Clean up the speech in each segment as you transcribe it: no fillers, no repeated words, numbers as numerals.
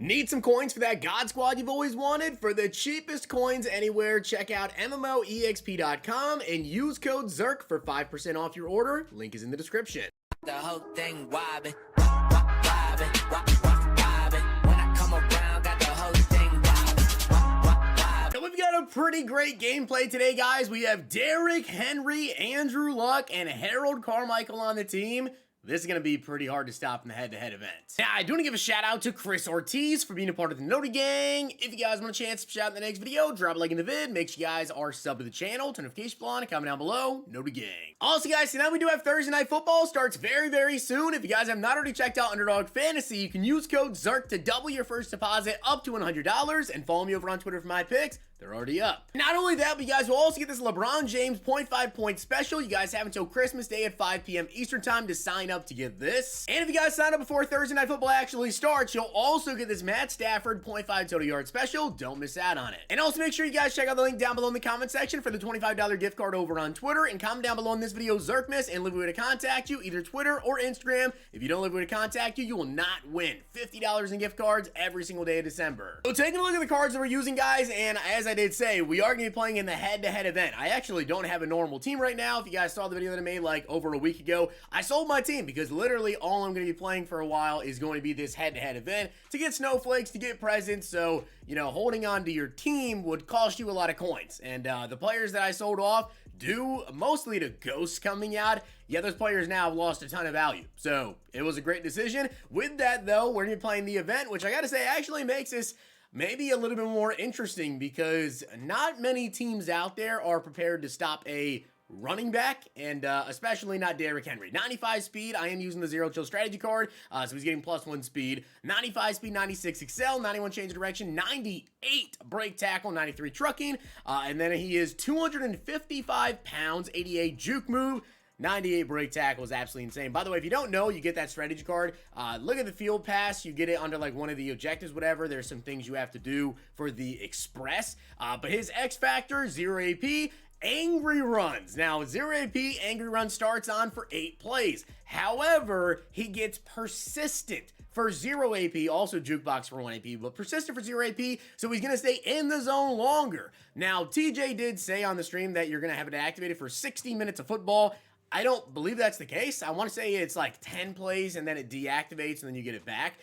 Need some coins for that God Squad you've always wanted? For the cheapest coins anywhere, check out MMOEXP.com and use code ZIRK for 5% off your order. Link is in the description. The whole thing wobbin', wobbin', wobbin'. When I come around, got the whole thing wobbin'. So we've got a pretty great gameplay today, guys. We have Derrick Henry, Andrew Luck, and Olb Carmichael on the team. This is going to be pretty hard to stop in the head-to-head event. Now, I do want to give a shout-out to Chris Ortiz for being a part of the Noti Gang. If you guys want a chance to shout out in the next video, drop a like in the vid. Make sure you guys are subbed to the channel. Turn notification bell on and comment down below. Noti Gang. Also, guys, tonight we do have Thursday Night Football. Starts very, very soon. If you guys have not already checked out Underdog Fantasy, you can use code ZIRK to double your first deposit up to $100. And follow me over on Twitter for my picks. They're already up. Not only that, but you guys will also get this LeBron James 0.5 point special. You guys have until Christmas Day at 5 p.m. Eastern time to sign up to get this. And if you guys sign up before Thursday Night Football actually starts, you'll also get this Matt Stafford 0.5 total yard special. Don't miss out on it. And also make sure you guys check out the link down below in the comment section for the $25 gift card over on Twitter. And comment down below in this video Zirkmas and leave a way to contact you, either Twitter or Instagram. If you don't leave a way to contact you, you will not win $50 in gift cards every single day of December. So taking a look at the cards that we're using, guys, and as I did say, we are going to be playing in the head-to-head event. I actually don't have a normal team right now. If you guys saw the video that I made like over a week ago, I sold my team because literally all I'm going to be playing for a while is going to be this head-to-head event to get snowflakes, to get presents. So, you know, holding on to your team would cost you a lot of coins. And the players that I sold off due mostly to ghosts coming out, yeah, those players now have lost a ton of value. So it was a great decision. With that, though, we're going to be playing the event, which I got to say actually makes this maybe a little bit more interesting because not many teams out there are prepared to stop a running back, and especially not Derrick Henry. 95 speed, I am using the Zero Chill strategy card, so he's getting +1 speed. 95 speed, 96 excel, 91 change of direction, 98 break tackle, 93 trucking, and then he is 255 pounds, 88 juke move, 98 break tackle is absolutely insane. By the way, if you don't know, you get that strategy card. Look at the field pass. You get it under like one of the objectives, whatever. There's some things you have to do for the express. But his X factor, 0 AP, angry runs. Now, 0 AP, angry run starts on for 8 plays. However, he gets persistent for 0 AP, also jukebox for 1 AP, but persistent for 0 AP, so he's going to stay in the zone longer. Now, TJ did say on the stream that you're going to have it activated for 60 minutes of football. I don't believe that's the case. I want to say it's like 10 plays and then it deactivates and then you get it back.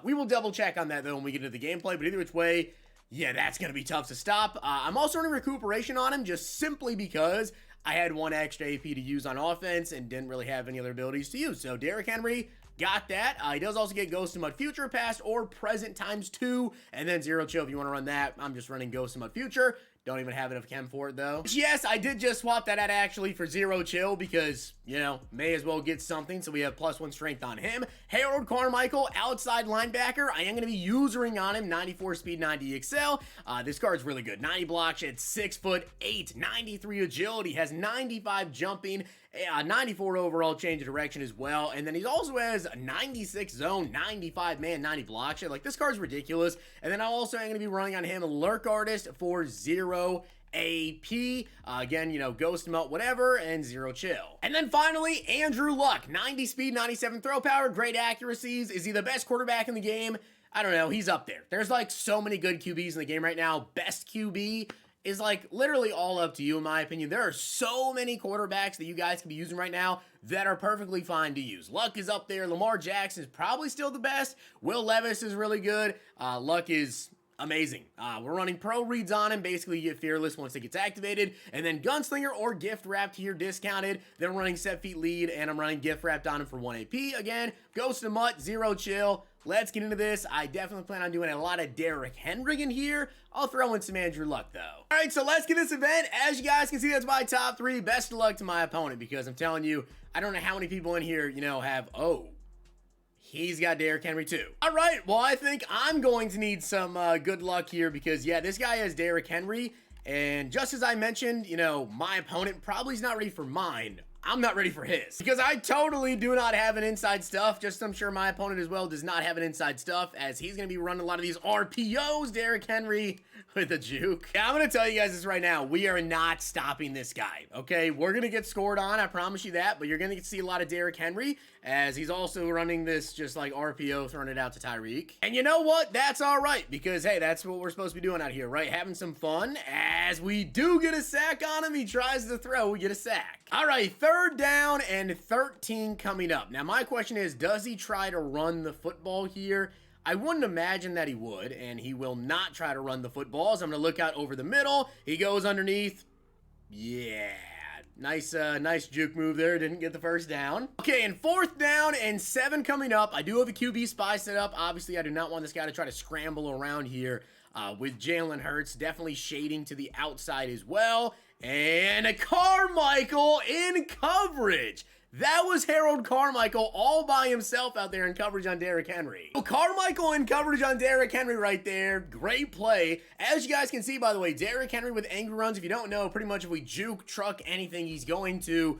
We will double check on that though when we get into the gameplay, but either which way, yeah, that's going to be tough to stop. I'm also running recuperation on him just simply because I had 1 extra AP to use on offense and didn't really have any other abilities to use. So Derrick Henry got that. He does also get Ghost in Mud Future, Past or Present ×2, and then Zero Chill if you want to run that. I'm just running Ghost in Mud Future. Don't even have enough chem for it, though. Yes, I did just swap that out, actually, for Zero Chill because, you know, may as well get something, so we have +1 strength on him. Olb Carmichael, outside linebacker. I am going to be usering on him, 94 speed, 90 excel. This card's really good. 90 block shed, 6'8", 93 agility, has 95 jumping, 94 overall change of direction as well. And then he also has 96 zone, 95 man, 90 block shed. Like, this card's ridiculous. And then I also am going to be running on him Lurk Artist for 0 AP. Again, you know, Ghost Melt, whatever, and 0 Chill. And then finally, Andrew Luck, 90 speed, 97 throw power, great accuracies. Is he the best quarterback in the game? I don't know. He's up there. There's like so many good QBs in the game right now. Best QB is like literally all up to you, in my opinion. There are so many quarterbacks that you guys can be using right now that are perfectly fine to use. Luck is up there. Lamar Jackson is probably still the best. Will Levis is really good. Luck is amazing. We're running pro reads on him. Basically, you get Fearless once it gets activated. And then Gunslinger or Gift Wrapped here discounted. Then I'm running Set Feet Lead, and I'm running Gift Wrapped on him for 1 AP. Again, Ghost and Mutt, 0 Chill. Let's get into this. I definitely plan on doing a lot of Derrick Henry in here. I'll throw in some Andrew Luck, though. All right, so let's get this event. As you guys can see, that's my top 3. Best of luck to my opponent because I'm telling you, I don't know how many people in here, you know, have, oh, he's got Derrick Henry too. All right, well, I think I'm going to need some good luck here because, yeah, this guy has Derrick Henry. And just as I mentioned, you know, my opponent probably is not ready for mine. I'm not ready for his. Because I totally do not have an inside stuff. Just I'm sure my opponent as well does not have an inside stuff, as he's going to be running a lot of these RPOs, Derrick Henry, with a juke. Yeah, I'm going to tell you guys this right now. We are not stopping this guy, okay? We're going to get scored on, I promise you that, but you're going to see a lot of Derrick Henry, as he's also running this just like RPO, throwing it out to Tyreek. And you know what? That's all right, because, hey, that's what we're supposed to be doing out here, right? Having some fun. As we do get a sack on him, he tries to throw, we get a sack. All right, 3rd down and 13 coming up. Now, my question is, does he try to run the football here? I wouldn't imagine that he would, and he will not try to run the football. So I'm going to look out over the middle. He goes underneath. Yeah. Nice juke move there. Didn't get the first down. Okay, and 4th down and 7 coming up. I do have a QB spy set up. Obviously, I do not want this guy to try to scramble around here with Jalen Hurts. Definitely shading to the outside as well. And a Carmichael in coverage. That was Olb Carmichael all by himself out there in coverage on Derrick Henry. So Carmichael in coverage on Derrick Henry right there. Great play. As you guys can see, by the way, Derrick Henry with angry runs, if you don't know, pretty much if we juke, truck, anything, he's going to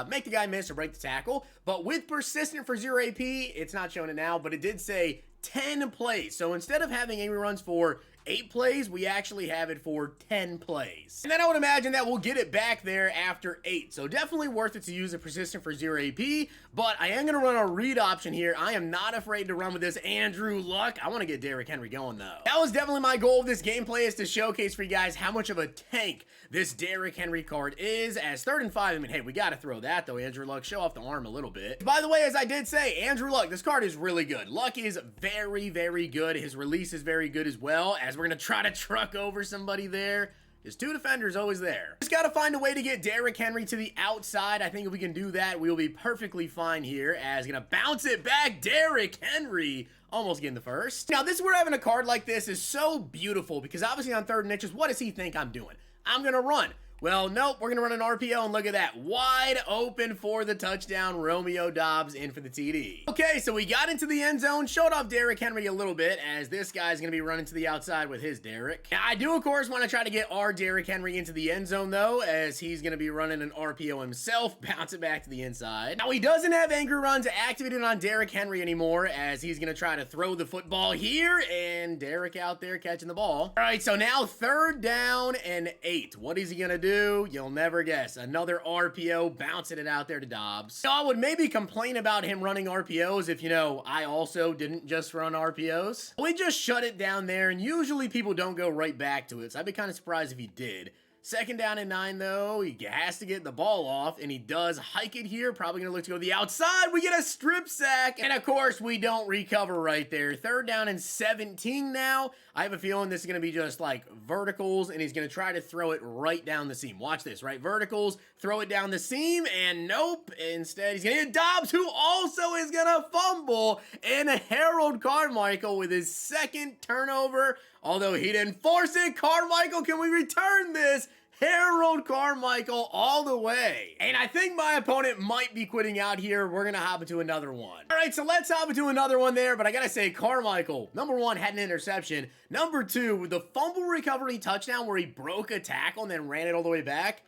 make the guy miss or break the tackle. But with persistent for 0 AP, it's not showing it now, but it did say 10 plays. So instead of having angry runs for 8 plays, we actually have it for 10 plays. And then I would imagine that we'll get it back there after 8. So definitely worth it to use a persistent for 0 AP, but I am going to run a read option here. I am not afraid to run with this Andrew Luck. I want to get Derrick Henry going though. That was definitely my goal of this gameplay, is to showcase for you guys how much of a tank this Derrick Henry card is. As 3rd and 5, I mean, hey, we got to throw that though, Andrew Luck. Show off the arm a little bit. By the way, as I did say, Andrew Luck, this card is really good. Luck is very, very good. His release is very good as well, as we're going to try to truck over somebody there. His 2 defenders always there. Just got to find a way to get Derrick Henry to the outside. I think if we can do that, we'll be perfectly fine here. As gonna bounce it back, Derrick Henry almost getting the first. Now, this is where having a card like this is so beautiful, because obviously on 3rd and inches, what does he think I'm doing? I'm gonna run. Well, nope, we're going to run an RPO, and look at that. Wide open for the touchdown. Romeo Doubs in for the TD. Okay, so we got into the end zone, showed off Derrick Henry a little bit, as this guy's going to be running to the outside with his Derrick. Now, I do, of course, want to try to get our Derrick Henry into the end zone, though, as he's going to be running an RPO himself, bounce it back to the inside. Now, he doesn't have angry runs activated on Derrick Henry anymore, as he's going to try to throw the football here, and Derrick out there catching the ball. All right, so now 3rd down and 8. What is he going to do? You'll never guess. Another RPO, bouncing it out there to Doubs. Now, I would maybe complain about him running RPOs if, you know, I also didn't just run RPOs. We just shut it down there, and usually people don't go right back to it, so I'd be kind of surprised if he did. 2nd down and 9, though. He has to get the ball off, and he does hike it here. Probably going to look to go to the outside. We get a strip sack, and of course, we don't recover right there. 3rd down and 17 now. I have a feeling this is going to be just like verticals, and he's going to try to throw it right down the seam. Watch this, right? Verticals, throw it down the seam, and nope. Instead, he's going to hit Doubs, who also is going to fumble, and Olb Carmichael with his 2nd turnover. Although he didn't force it, Carmichael, can we return this? Olb Carmichael all the way. And I think my opponent might be quitting out here. We're going to hop into another one. All right, so let's hop into another one there. But I got to say, Carmichael, number 1, had an interception. Number 2, with the fumble recovery touchdown where he broke a tackle and then ran it all the way back.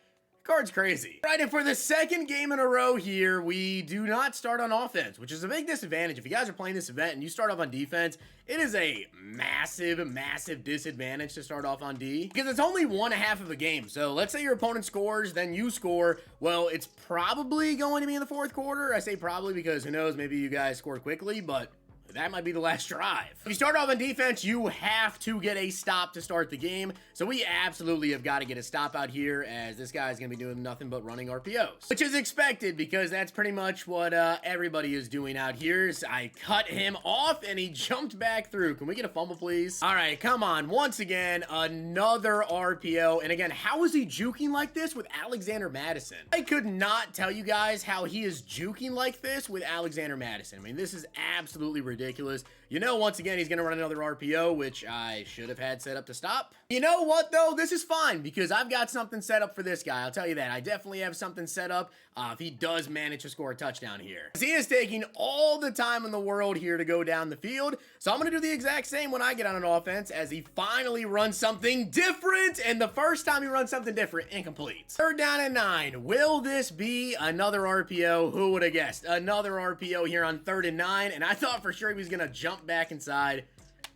Card's crazy. Right, and for the 2nd game in a row here, we do not start on offense, which is a big disadvantage. If you guys are playing this event and you start off on defense, it is a massive, massive disadvantage to start off on D, because it's only 1/2 of a game. So let's say your opponent scores, then you score. Well, it's probably going to be in the 4th quarter. I say probably because who knows, maybe you guys score quickly, but that might be the last drive. If you start off on defense, you have to get a stop to start the game. So we absolutely have got to get a stop out here, as this guy's going to be doing nothing but running RPOs, which is expected because that's pretty much what everybody is doing out here. So I cut him off and he jumped back through. Can we get a fumble, please? All right, come on. Once again, another RPO. And again, how is he juking like this with Alexander Mattison? I could not tell you guys how he is juking like this with Alexander Mattison. I mean, this is absolutely ridiculous. You know, once again, he's going to run another RPO, which I should have had set up to stop. You know what, though? This is fine because I've got something set up for this guy. I'll tell you that. I definitely have something set up if he does manage to score a touchdown here. He is taking all the time in the world here to go down the field. So I'm going to do the exact same when I get on an offense as he finally runs something different. And the first time he runs something different, incomplete. 3rd down and 9. Will this be another RPO? Who would have guessed? Another RPO here on 3rd and 9. And I thought for sure he was going to jump back inside.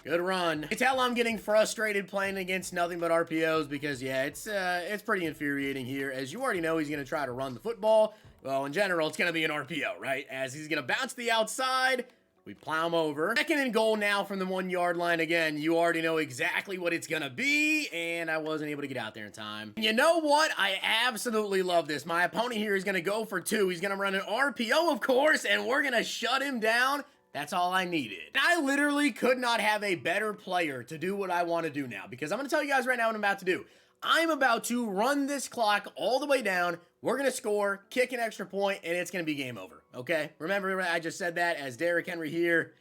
Good run. You can tell I'm getting frustrated playing against nothing but RPOs because, yeah, it's pretty infuriating here. As you already know, he's going to try to run the football. Well, in general, it's going to be an RPO, right? As he's going to bounce to the outside. We plow him over. 2nd and goal now from the 1-yard line. Again, you already know exactly what it's going to be, and I wasn't able to get out there in time. And you know what? I absolutely love this. My opponent here is going to go for 2. He's going to run an RPO, of course, and we're going to shut him down. That's all I needed. And I literally could not have a better player to do what I want to do now because I'm going to tell you guys right now what I'm about to do. I'm about to run this clock all the way down. We're going to score, kick an extra point, and it's going to be game over, okay? Remember, I just said that as Derrick Henry here.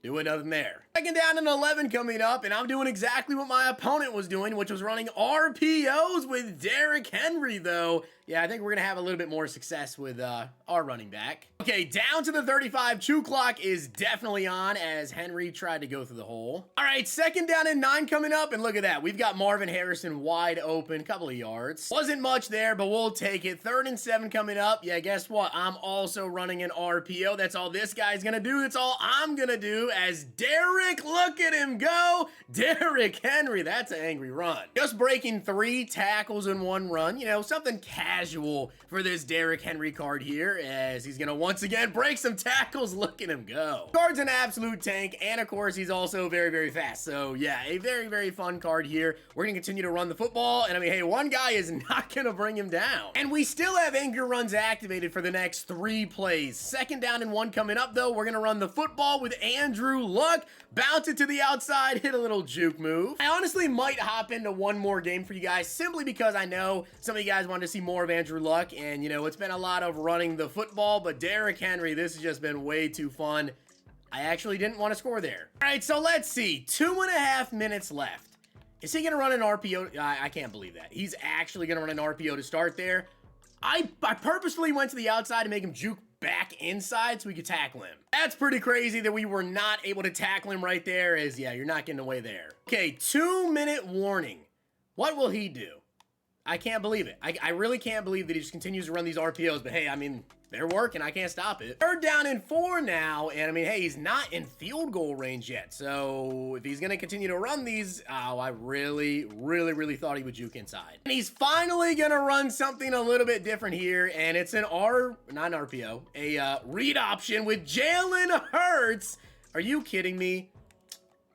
Doing nothing there. 2nd down and 11 coming up, and I'm doing exactly what my opponent was doing, which was running RPOs with Derrick Henry, though. Yeah, I think we're going to have a little bit more success with our running back. Okay, down to the 35. Chew clock is definitely on as Henry tried to go through the hole. All right, 2nd down and 9 coming up, and look at that. We've got Marvin Harrison wide open, couple of yards. Wasn't much there, but we'll take it. 3rd and 7 coming up. Yeah, guess what? I'm also running an RPO. That's all this guy's going to do. That's all I'm going to do as Derrick, look at him go. Derrick Henry, that's an angry run. Just breaking 3 tackles in 1 run. You know, something casual for this Derrick Henry card here as he's going to once again break some tackles. Look at him go. Card's an absolute tank, and of course, he's also very, very fast. So yeah, a very, very fun card here. We're going to continue to run the football, and I mean, hey, one guy is not going to bring him down. And we still have anchor runs activated for the next 3 plays. 2nd down and 1 coming up, though. We're going to run the football with Andrew Luck. Bounce it to the outside, hit a little juke move. I honestly might hop into one more game for you guys simply because I know some of you guys wanted to see more of Andrew Luck, and you know, it's been a lot of running the football, but Derrick Henry, this has just been way too fun. I actually didn't want to score there. All right, so let's see. 2.5 minutes left. Is he going to run an RPO? I can't believe that. He's actually going to run an RPO to start there. I purposefully went to the outside to make him juke back inside so we could tackle him. That's pretty crazy that we were not able to tackle him right there as, yeah, you're not getting away there. Okay, 2-minute warning. What will he do? I can't believe it. I really can't believe that he just continues to run these RPOs, but hey, I mean, they're working. I can't stop it. 3rd down and 4 now, and I mean, hey, he's not in field goal range yet, so if he's going to continue to run these, oh, I really thought he would juke inside. And he's finally going to run something a little bit different here, and it's an not an RPO, a read option with Jalen Hurts. Are you kidding me?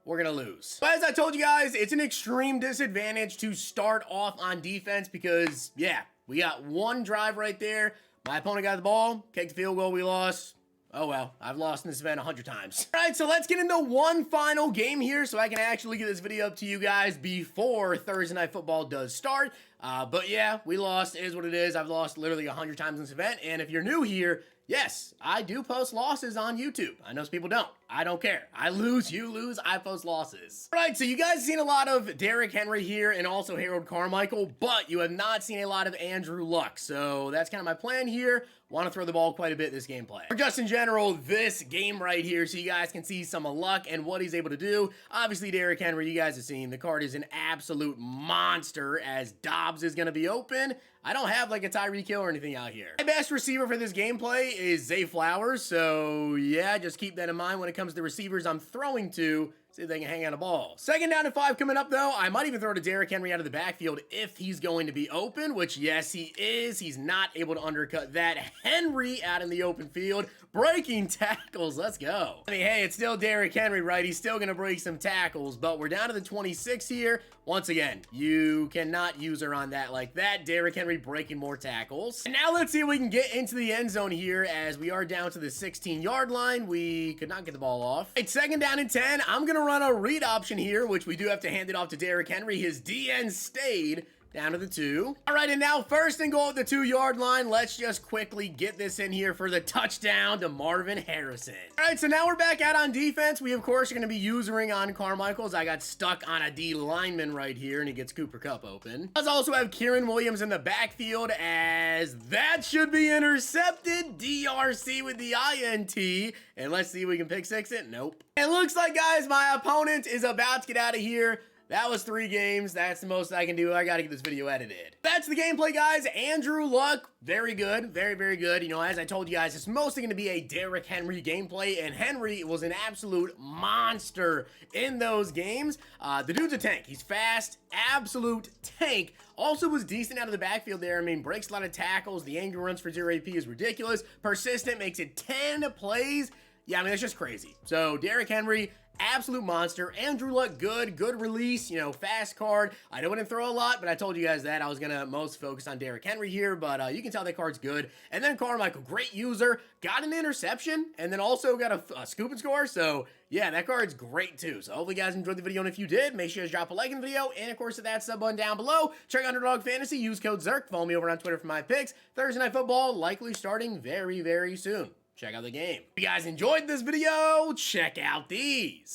We're going to lose. But as I told you guys, it's an extreme disadvantage to start off on defense because, yeah, we got 1 drive right there. My opponent got the ball, kicked the field goal, we lost. Oh well, I've lost in this event 100 times. All right, so let's get into one final game here so I can actually get this video up to you guys before Thursday Night Football does start. But yeah, we lost. It is what it is. I've lost literally 100 times in this event. And if you're new here, yes, I do post losses on YouTube. I know some people don't. I don't care. I lose, you lose, I post losses. All right, so you guys have seen a lot of Derrick Henry here and also Olb Carmichael, but you have not seen a lot of Andrew Luck. So that's kind of my plan here. Want to throw the ball quite a bit this gameplay. Or just in general, this game right here, so you guys can see some of Luck and what he's able to do. Obviously, Derrick Henry, you guys have seen, the card is an absolute monster as Dobbs is going to be open. I don't have like a Tyreek Hill or anything out here. My best receiver for this gameplay is Zay Flowers, so yeah, just keep that in mind when it comes to receivers I'm throwing to. See if they can hang on a ball. 2nd down and 5 coming up, though. I might even throw to Derrick Henry out of the backfield if he's going to be open, which, yes, he is. He's not able to undercut that. Henry out in the open field. Breaking tackles. Let's go. I mean, hey, it's still Derrick Henry, right? He's still going to break some tackles, but we're down to the 26 here. Once again, you cannot use her on that like that. Derrick Henry breaking more tackles. And now let's see if we can get into the end zone here as we are down to the 16-yard line. We could not get the ball off. It's 2nd down and 10. I'm going to run a read option here, which we do have to hand it off to Derrick Henry. His DN stayed. Down to the 2. All right, and now first and goal at the 2-yard line. Let's just quickly get this in here for the touchdown to Marvin Harrison. All right, so now we're back out on defense. We, of course, are going to be using on Carmichael's. I got stuck on a D lineman right here, and he gets Cooper Kupp open. Let's also have Kieran Williams in the backfield, as that should be intercepted. DRC with the INT. And let's see if we can pick six it. Nope. It looks like, guys, my opponent is about to get out of here. That was 3 games. That's the most I can do. I got to get this video edited. That's the gameplay, guys. Andrew Luck, very good. Very, very good. You know, as I told you guys, it's mostly going to be a Derrick Henry gameplay, and Henry was an absolute monster in those games. The dude's a tank. He's fast, absolute tank. Also was decent out of the backfield there. I mean, breaks a lot of tackles. The angle runs for 0 AP is ridiculous. Persistent, makes it 10 plays. Yeah, I mean, that's just crazy. So, Derrick Henry, absolute monster. Andrew Luck, good release, you know, fast card. I don't want to throw a lot, but I told you guys that I was going to most focus on Derrick Henry here, but you can tell that card's good. And then Carmichael, great user, got an interception, and then also got a scoop and score. So, yeah, that card's great too. So, hopefully you guys enjoyed the video, and if you did, make sure you drop a like in the video, and of course, hit that sub button down below. Check out Underdog Fantasy, use code ZIRK, follow me over on Twitter for my picks. Thursday Night Football, likely starting very, very soon. Check out the game. If you guys enjoyed this video, check out these.